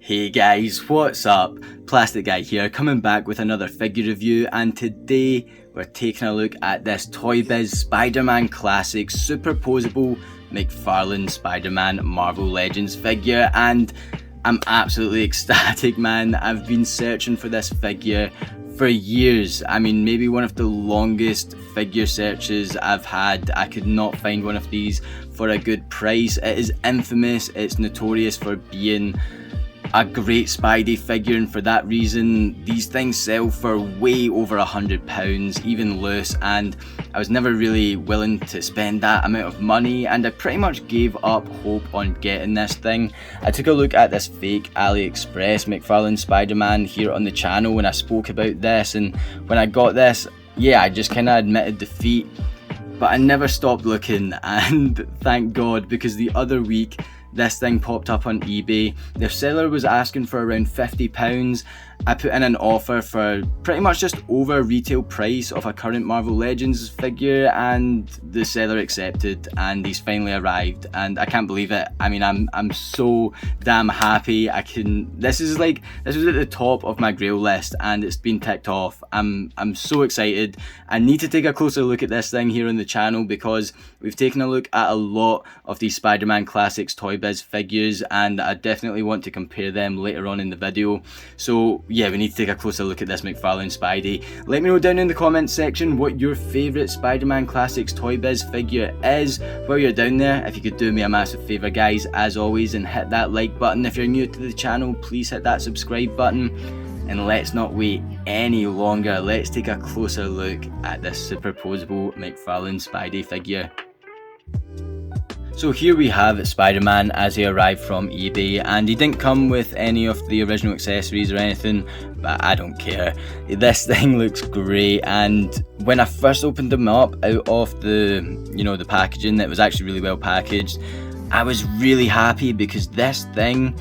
Hey guys, what's up? Plastic Guy here, coming back with another figure review, and today we're taking a look at this ToyBiz Spider-Man Classic Super Poseable McFarlane Spider-Man Marvel Legends figure, and I'm absolutely ecstatic, man. I've been searching for this figure for years. I mean, maybe one of the longest figure searches I've had. I could not find one of these for a good price. It is infamous, it's notorious for being a great Spidey figure, and for that reason these things sell for way over £100, even loose, and I was never really willing to spend that amount of money, and I pretty much gave up hope on getting this thing. I took a look at this fake AliExpress McFarlane Spider-Man here on the channel when I spoke about this, and when I got this, yeah, I just kind of admitted defeat, but I never stopped looking, and thank God, because the other week this thing popped up on eBay. The seller was asking for around £50. I put in an offer for pretty much just over retail price of a current Marvel Legends figure, and the seller accepted, and he's finally arrived, and I can't believe it. I mean, I'm so damn happy. This was at the top of my grail list, and it's been ticked off. I'm so excited. I need to take a closer look at this thing here on the channel, because we've taken a look at a lot of these Spider-Man Classics ToyBiz figures, and I definitely want to compare them later on in the video. So yeah, we need to take a closer look at this McFarlane Spidey. Let me know down in the comments section what your favourite Spider-Man Classics ToyBiz figure is. While you're down there, if you could do me a massive favour guys, as always, and hit that like button. If you're new to the channel, please hit that subscribe button. And let's not wait any longer, let's take a closer look at this super poseable McFarlane Spidey figure. So here we have Spider-Man as he arrived from eBay, and he didn't come with any of the original accessories or anything, but I don't care. This thing looks great, and when I first opened him up out of the packaging, that was actually really well packaged, I was really happy, because this thing,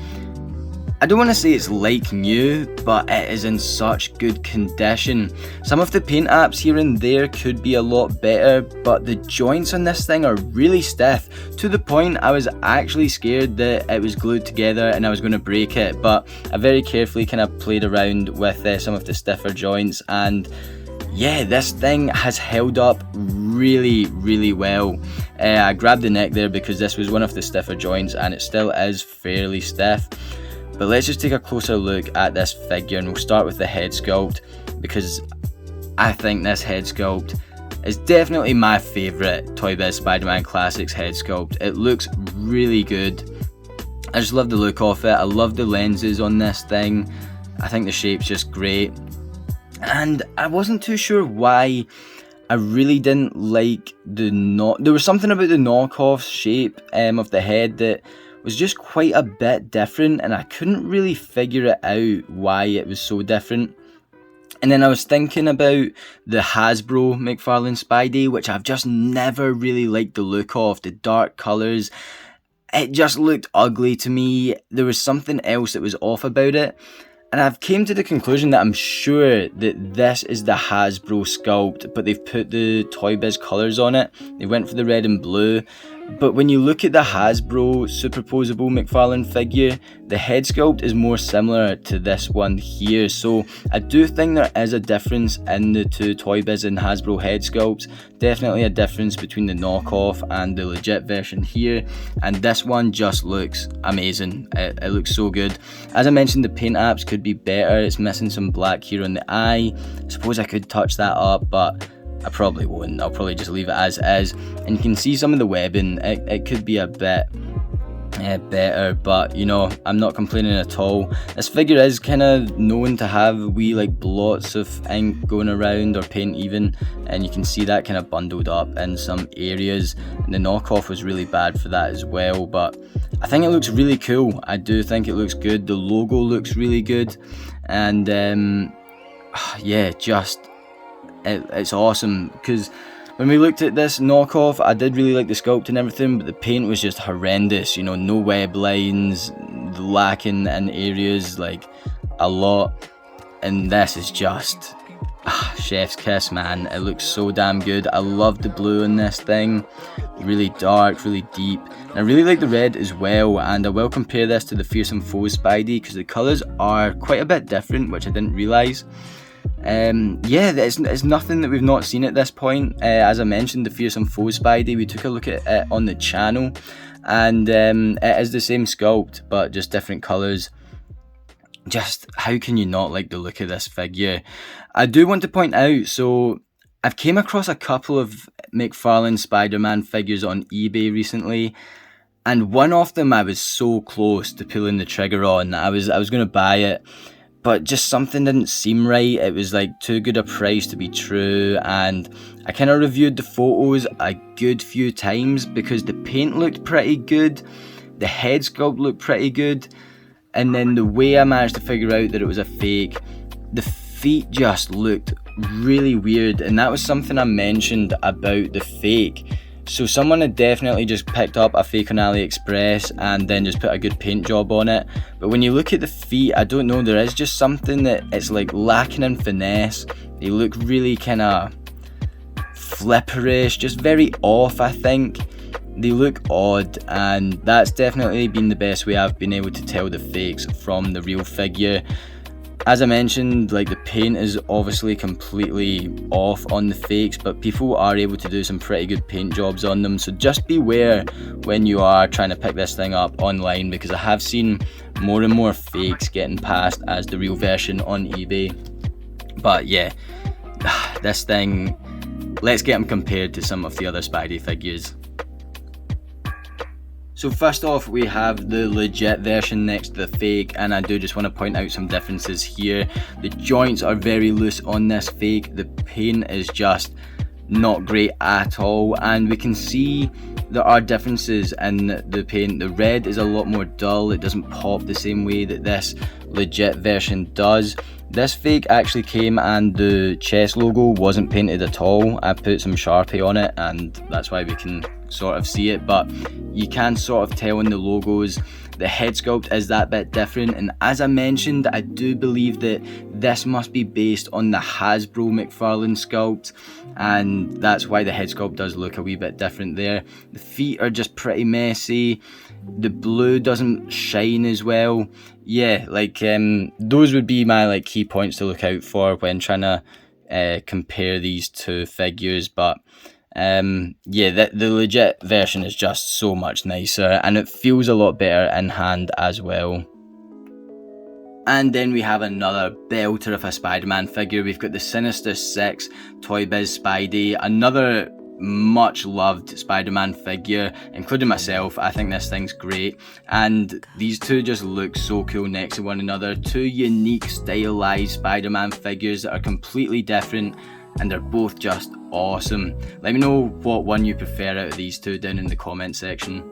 I don't want to say it's like new, but it is in such good condition. Some of the paint apps here and there could be a lot better, but the joints on this thing are really stiff, to the point I was actually scared that it was glued together and I was going to break it, but I very carefully kind of played around with some of the stiffer joints, and yeah, this thing has held up really well. I grabbed the neck there because this was one of the stiffer joints, and it still is fairly stiff. But let's just take a closer look at this figure, and we'll start with the head sculpt, because I think this head sculpt is definitely my favourite ToyBiz Spider-Man Classics head sculpt. It looks really good. I just love the look of it. I love the lenses on this thing. I think the shape's just great. And I wasn't too sure why I really didn't like there was something about the knockoff shape of the head that was just quite a bit different, and I couldn't really figure it out why it was so different. And then I was thinking about the Hasbro McFarlane Spidey, which I've just never really liked the look of, the dark colours. It just looked ugly to me. There was something else that was off about it. And I've came to the conclusion that I'm sure that this is the Hasbro sculpt, but they've put the ToyBiz colours on it. They went for the red and blue. But when you look at the Hasbro Superposable McFarlane figure, the head sculpt is more similar to this one here. So I do think there is a difference in the two ToyBiz and Hasbro head sculpts. Definitely a difference between the knockoff and the legit version here. And this one just looks amazing. It looks so good. As I mentioned, the paint apps could be better. It's missing some black here on the eye. I suppose I could touch that up, but I probably won't. I'll probably just leave it as is. And you can see some of the webbing. It could be a bit better, but you know, I'm not complaining at all. This figure is kind of known to have wee like blots of ink going around, or paint even, and you can see that kind of bundled up in some areas, and the knockoff was really bad for that as well. But I think it looks really cool. I do think it looks good. The logo looks really good, and yeah, just it's awesome, because when we looked at this knockoff, I did really like the sculpt and everything, but the paint was just horrendous. You know, no web lines, lacking in areas like a lot, and this is just chef's kiss, man. It looks so damn good. I love the blue in this thing, really dark, really deep. I really like the red as well, and I will compare this to the Fearsome Foes Spidey because the colours are quite a bit different, which I didn't realise. Yeah, it's nothing that we've not seen at this point. As I mentioned, the Fearsome Foes Spidey, we took a look at it on the channel, and it is the same sculpt but just different colours. Just how can you not like the look of this figure? I do want to point out, so I've came across a couple of McFarlane Spider-Man figures on eBay recently, and one of them I was so close to pulling the trigger on. I was going to buy it, but just something didn't seem right. It was like too good a price to be true, and I kind of reviewed the photos a good few times because the paint looked pretty good, the head sculpt looked pretty good, and then the way I managed to figure out that it was a fake, the feet just looked really weird, and that was something I mentioned about the fake. So someone had definitely just picked up a fake on AliExpress and then just put a good paint job on it. But when you look at the feet, I don't know, there is just something that it's like lacking in finesse. They look really kind of flipperish, just very off, I think. They look odd, and that's definitely been the best way I've been able to tell the fakes from the real figure. As I mentioned, like the paint is obviously completely off on the fakes, but people are able to do some pretty good paint jobs on them, so just beware when you are trying to pick this thing up online, because I have seen more and more fakes getting passed as the real version on eBay. But yeah, this thing, let's get them compared to some of the other Spidey figures. So first off, we have the legit version next to the fake, and I do just want to point out some differences here. The joints are very loose on this fake, the paint is just not great at all, and we can see there are differences in the paint. The red is a lot more dull, it doesn't pop the same way that this legit version does. This fake actually came and the chest logo wasn't painted at all. I put some Sharpie on it and that's why we can sort of see it, but you can sort of tell in the logos. The head sculpt is that bit different, and as I mentioned, I do believe that this must be based on the Hasbro McFarlane sculpt, and that's why the head sculpt does look a wee bit different there. The feet are just pretty messy, the blue doesn't shine as well. Yeah, like those would be my like key points to look out for when trying to compare these two figures. But yeah, the legit version is just so much nicer, and it feels a lot better in hand as well. And then we have another belter of a Spider-Man figure. We've got the Sinister Six ToyBiz Spidey, another much loved Spider-Man figure, including myself. I think this thing's great, and these two just look so cool next to one another. Two unique stylized Spider-Man figures that are completely different, and they're both just awesome. Let me know what one you prefer out of these two down in the comment section.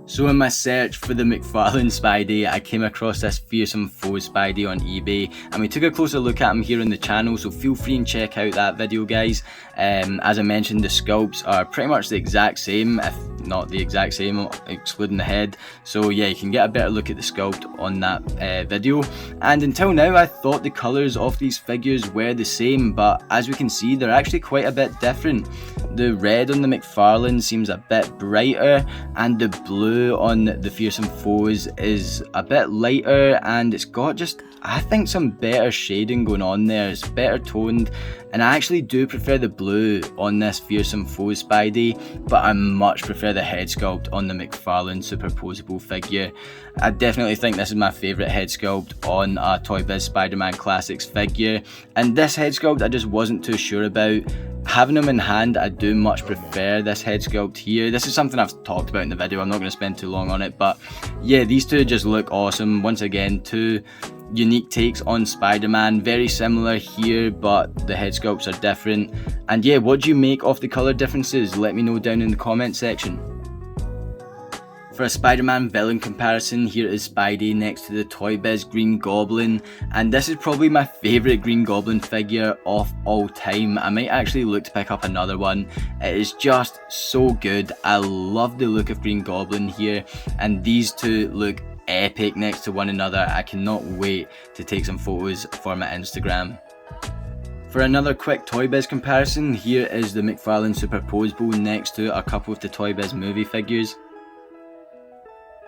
So in my search for the McFarlane Spidey, I came across this Fearsome Foes Spidey on eBay, and we took a closer look at him here on the channel, so feel free and check out that video, guys. As I mentioned, the sculpts are pretty much the exact same, if not the exact same, excluding the head. So yeah, you can get a better look at the sculpt on that video. And until now, I thought the colours of these figures were the same, but as we can see, they're actually quite a bit different. The red on the McFarlane seems a bit brighter, and the blue on the Fearsome Foes is a bit lighter, and it's got just, I think, some better shading going on there. It's better toned, and I actually do prefer the blue on this Fearsome Foes Spidey, but I much prefer the head sculpt on the McFarlane Super Poseable figure. I definitely think this is my favourite head sculpt on a ToyBiz Spider-Man Classics figure, and this head sculpt I just wasn't too sure about. Having them in hand, I do much prefer this head sculpt here. This is something I've talked about in the video, I'm not going to spend too long on it, but yeah, these two just look awesome. Once again, two unique takes on Spider-Man, very similar here, but the head sculpts are different. And yeah, what do you make of the colour differences? Let me know down in the comment section. For a Spider-Man villain comparison, here is Spidey next to the ToyBiz Green Goblin, and this is probably my favourite Green Goblin figure of all time. I might actually look to pick up another one. It is just so good. I love the look of Green Goblin here, and these two look epic next to one another. I cannot wait to take some photos for my Instagram. For another quick ToyBiz comparison, here is the McFarlane Poseable next to a couple of the ToyBiz movie figures.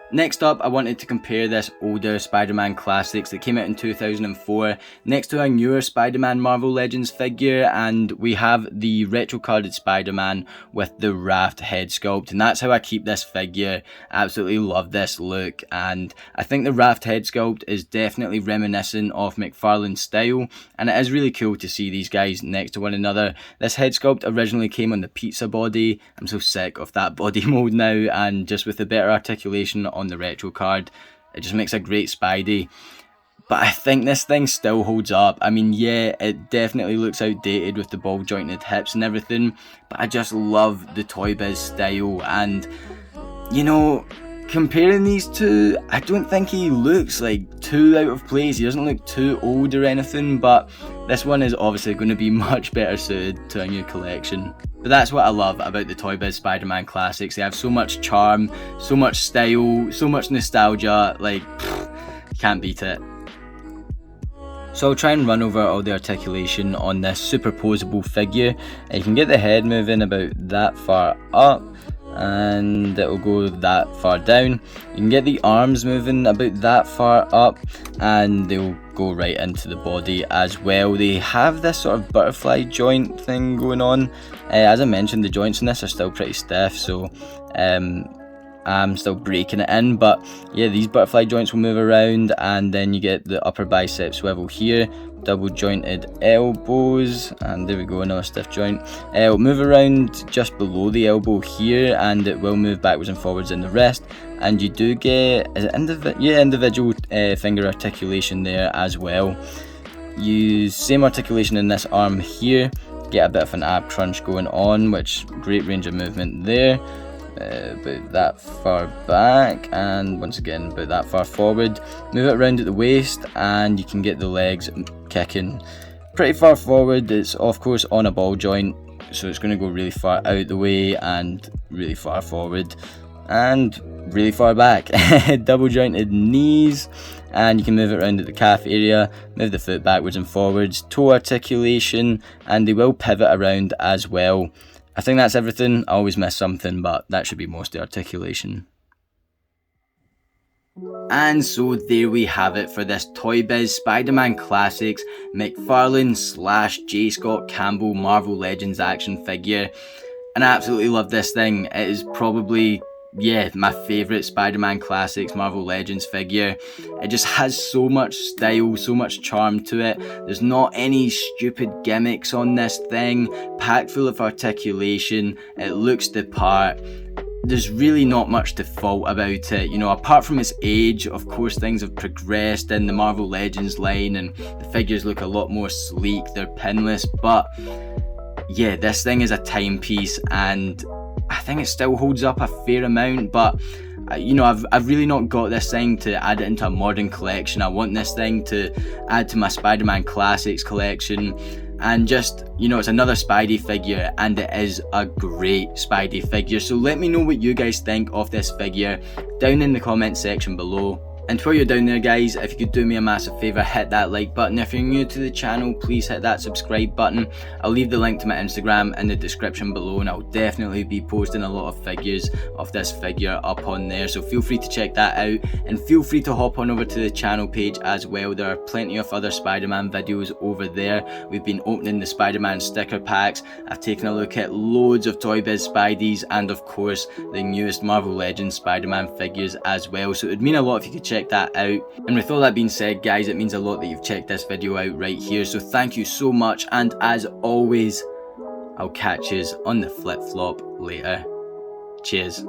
Next up, I wanted to compare this older Spider-Man classics that came out in 2004 next to a newer Spider-Man Marvel Legends figure, and we have the retro carded Spider-Man with the raft head sculpt, and that's how I keep this figure. Absolutely love this look, and I think the raft head sculpt is definitely reminiscent of McFarlane's style, and it is really cool to see these guys next to one another. This head sculpt originally came on the pizza body. I'm so sick of that body mold now, and just with the better articulation on the retro card, it just makes a great Spidey. But I think this thing still holds up. I mean, yeah, it definitely looks outdated with the ball jointed hips and everything, but I just love the ToyBiz style. And you know, comparing these two, I don't think he looks like too out of place. He doesn't look too old or anything, but this one is obviously going to be much better suited to a new collection. But that's what I love about the ToyBiz Spider-Man classics. They have so much charm, so much style, so much nostalgia, like, can't beat it. So I'll try and run over all the articulation on this superposable figure. You can get the head moving about that far up, and it will go that far down. You can get the arms moving about that far up, and they'll go right into the body as well. They have this sort of butterfly joint thing going on. As I mentioned, the joints in this are still pretty stiff, so I'm still breaking it in, but yeah, these butterfly joints will move around, and then you get the upper bicep swivel here, double jointed elbows, and there we go, another stiff joint. It'll move around just below the elbow here, and it will move backwards and forwards in the wrist, and you do get, is it individual finger articulation there as well. Use same articulation in this arm here, get a bit of an ab crunch going on, which great range of movement there. About that far back, and once again about that far forward. Move it around at the waist, and you can get the legs kicking pretty far forward. It's of course on a ball joint, so it's going to go really far out the way and really far forward and really far back. Double jointed knees, and you can move it around at the calf area, move the foot backwards and forwards, toe articulation, and they will pivot around as well. I think that's everything. I always miss something, but that should be most of the articulation. And so there we have it for this ToyBiz Spider-Man Classics McFarlane / J. Scott Campbell Marvel Legends action figure. And I absolutely love this thing. It is probably, yeah, my favourite Spider-Man Classics Marvel Legends figure. It just has so much style, so much charm to it. There's not any stupid gimmicks on this thing. Packed full of articulation. It looks the part. There's really not much to fault about it, you know, apart from its age. Of course, things have progressed in the Marvel Legends line, and the figures look a lot more sleek, they're pinless, but yeah, this thing is a timepiece, and I think it still holds up a fair amount. But you know, I've really not got this thing to add it into a modern collection. I want this thing to add to my Spider-Man Classics collection, and just, you know, it's another Spidey figure, and it is a great Spidey figure. So let me know what you guys think of this figure down in the comment section below. And while you're down there, guys, if you could do me a massive favour, hit that like button. If you're new to the channel, please hit that subscribe button. I'll leave the link to my Instagram in the description below, and I'll definitely be posting a lot of figures of this figure up on there, so feel free to check that out, and feel free to hop on over to the channel page as well. There are plenty of other Spider-Man videos over there. We've been opening the Spider-Man sticker packs. I've taken a look at loads of ToyBiz Spideys, and of course the newest Marvel Legends Spider-Man figures as well, so it would mean a lot if you could check that out. And with all that being said, guys, it means a lot that you've checked this video out right here, so thank you so much, and as always, I'll catch yous on the flip flop later. Cheers.